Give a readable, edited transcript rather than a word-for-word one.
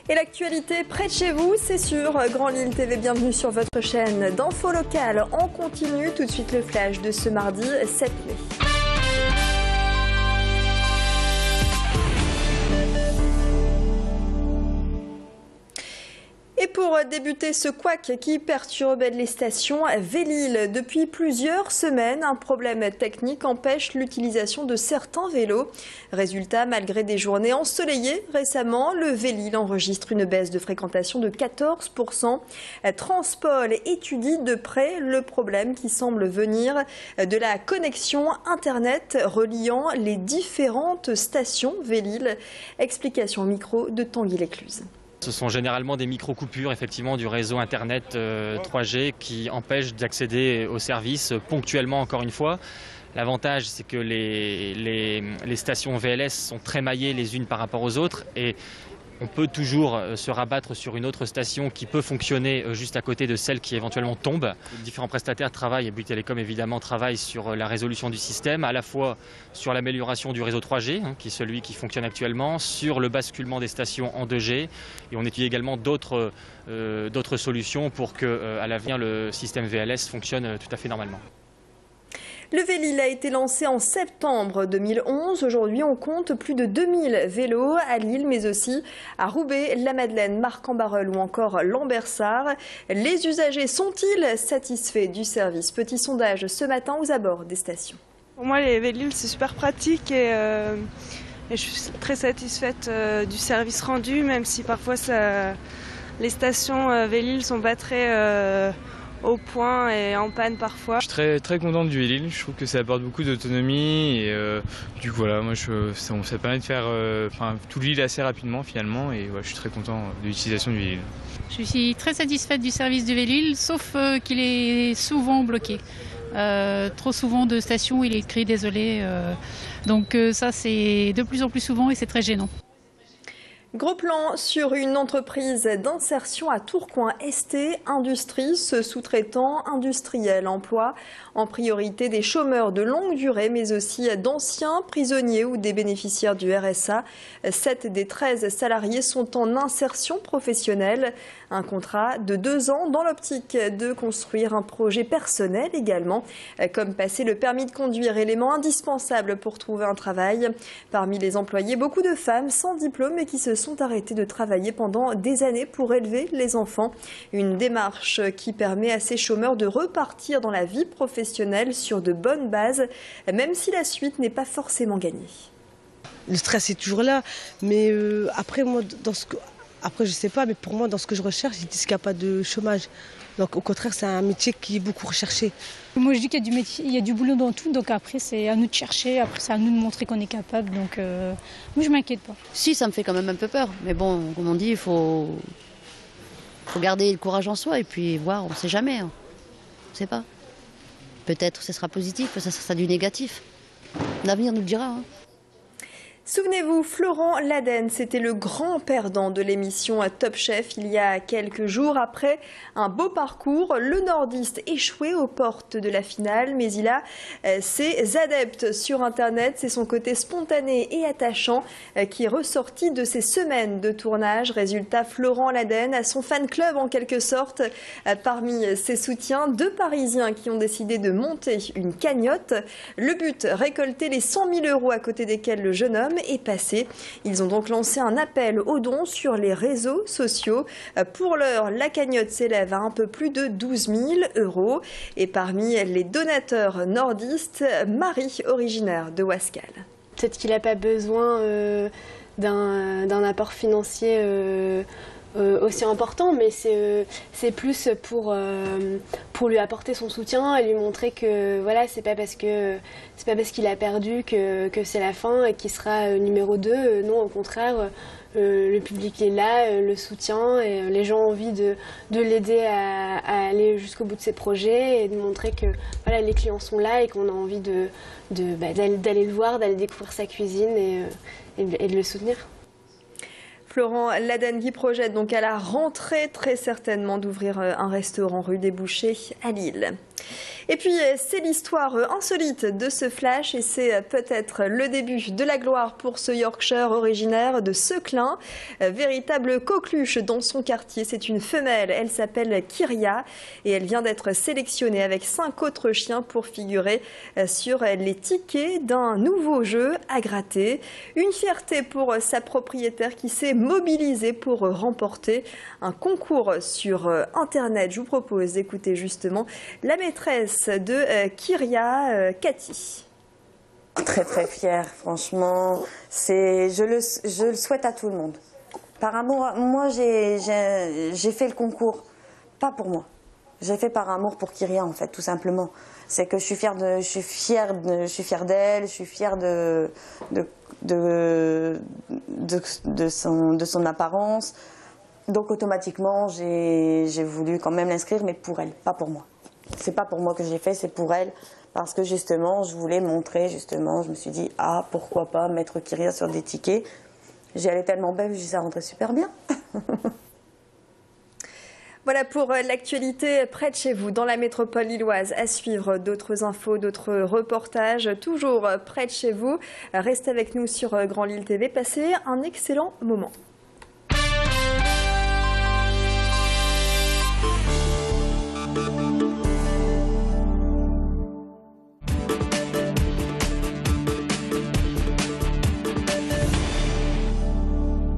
Et l'actualité près de chez vous, c'est sur Grand Lille TV. Bienvenue sur votre chaîne d'info locale. On continue tout de suite le flash de ce mardi 7 mai. Et pour débuter ce couac qui perturbe les stations Velle-Île depuis plusieurs semaines, un problème technique empêche l'utilisation de certains vélos. Résultat, malgré des journées ensoleillées récemment, le Velle-Île enregistre une baisse de fréquentation de 14%. Transpol étudie de près le problème qui semble venir de la connexion Internet reliant les différentes stations Velle-Île. Explication au micro de Tanguy Lécluse. Ce sont généralement des micro-coupures effectivement du réseau Internet 3G qui empêchent d'accéder aux services ponctuellement encore une fois. L'avantage c'est que les stations VLS sont très maillées les unes par rapport aux autres et on peut toujours se rabattre sur une autre station qui peut fonctionner juste à côté de celle qui éventuellement tombe. Les différents prestataires travaillent, et Bouygues Telecom évidemment travaille sur la résolution du système, à la fois sur l'amélioration du réseau 3G, qui est celui qui fonctionne actuellement, sur le basculement des stations en 2G, et on étudie également d'autres solutions pour que, à l'avenir, le système VLS fonctionne tout à fait normalement. Le Velle-Île a été lancé en septembre 2011. Aujourd'hui, on compte plus de 2000 vélos à Lille, mais aussi à Roubaix, la Madeleine, Marcq-en-Barœul ou encore Lambersart. Les usagers sont-ils satisfaits du service? Petit sondage ce matin aux abords des stations. Pour moi, les Velle-Île, c'est super pratique et je suis très satisfaite du service rendu, même si parfois les stations Velle-Île sont pas très au point et en panne parfois. Je suis très contente du Velle-Île, je trouve que ça apporte beaucoup d'autonomie et du coup voilà, moi ça permet de faire tout l'île assez rapidement finalement et ouais, je suis très content de l'utilisation du Velle-Île. Je suis très satisfaite du service du Velle-Île, sauf qu'il est souvent bloqué. Trop souvent de stations, il est écrit désolé. Donc ça c'est de plus en plus souvent et c'est très gênant. Gros plan sur une entreprise d'insertion à Tourcoing. ST Industrie, ce sous-traitant industriel emploie en priorité des chômeurs de longue durée, mais aussi d'anciens prisonniers ou des bénéficiaires du RSA. 7 des 13 salariés sont en insertion professionnelle. Un contrat de 2 ans dans l'optique de construire un projet personnel également, comme passer le permis de conduire, élément indispensable pour trouver un travail. Parmi les employés, beaucoup de femmes sans diplôme et qui se sont arrêtées de travailler pendant des années pour élever les enfants. Une démarche qui permet à ces chômeurs de repartir dans la vie professionnelle sur de bonnes bases, même si la suite n'est pas forcément gagnée. Le stress est toujours là, mais après moi, après je sais pas, mais pour moi dans ce que je recherche, ils disent qu'il n'y a pas de chômage. Donc au contraire, c'est un métier qui est beaucoup recherché. Moi je dis qu'il y a du métier, il y a du boulot dans tout, donc après c'est à nous de chercher, après c'est à nous de montrer qu'on est capable, donc moi je m'inquiète pas. Si, ça me fait quand même un peu peur, mais bon, comme on dit, il faut garder le courage en soi et puis voir, on ne sait jamais, hein. On ne sait pas. Peut-être ce sera positif, ça sera du négatif. L'avenir nous le dira, hein. Souvenez-vous, Florent Laden, c'était le grand perdant de l'émission Top Chef il y a quelques jours. Après un beau parcours, le nordiste échoué aux portes de la finale, mais il a ses adeptes sur Internet. C'est son côté spontané et attachant qui est ressorti de ces semaines de tournage. Résultat, Florent Laden a son fan club en quelque sorte. Parmi ses soutiens, 2 Parisiens qui ont décidé de monter une cagnotte. Le but, récolter les 100 000 € à côté desquels le jeune homme est passé. Ils ont donc lancé un appel aux dons sur les réseaux sociaux. Pour l'heure, la cagnotte s'élève à un peu plus de 12 000 €. Et parmi les donateurs nordistes, Marie, originaire de Wascal. Peut-être qu'il n'a pas besoin d'un apport financier aussi important, mais c'est plus pour lui apporter son soutien et lui montrer que voilà, c'est pas parce qu'il a perdu que c'est la fin et qu'il sera numéro 2. Non, au contraire, le public est là, le soutient et les gens ont envie de l'aider à aller jusqu'au bout de ses projets et de montrer que voilà, les clients sont là et qu'on a envie d'aller le voir, d'aller découvrir sa cuisine et de le soutenir. Florent Laden qui projette donc à la rentrée très certainement d'ouvrir un restaurant rue des Bouchers à Lille. Et puis, c'est l'histoire insolite de ce flash et c'est peut-être le début de la gloire pour ce Yorkshire originaire de Seclin. Véritable coqueluche dans son quartier, c'est une femelle. Elle s'appelle Kyria et elle vient d'être sélectionnée avec 5 autres chiens pour figurer sur les tickets d'un nouveau jeu à gratter. Une fierté pour sa propriétaire qui s'est mobilisée pour remporter un concours sur Internet. Je vous propose d'écouter justement la maîtresse de Kyria, Cathy. Très très fière, franchement. Je le souhaite à tout le monde. Par amour, moi j'ai fait le concours, pas pour moi. J'ai fait par amour pour Kyria en fait, tout simplement. C'est que je suis fière d'elle, je suis fière de son apparence. Donc automatiquement, j'ai voulu quand même l'inscrire, mais pour elle, pas pour moi. C'est pas pour moi que j'ai fait, c'est pour elle, parce que justement, je voulais montrer, justement, je me suis dit, ah, pourquoi pas mettre Kyria sur des tickets. J'y allais tellement belle, je dis, ça rentrait super bien. Voilà pour l'actualité près de chez vous, dans la métropole lilloise. À suivre d'autres infos, d'autres reportages, toujours près de chez vous. Restez avec nous sur Grand Lille TV. Passez un excellent moment.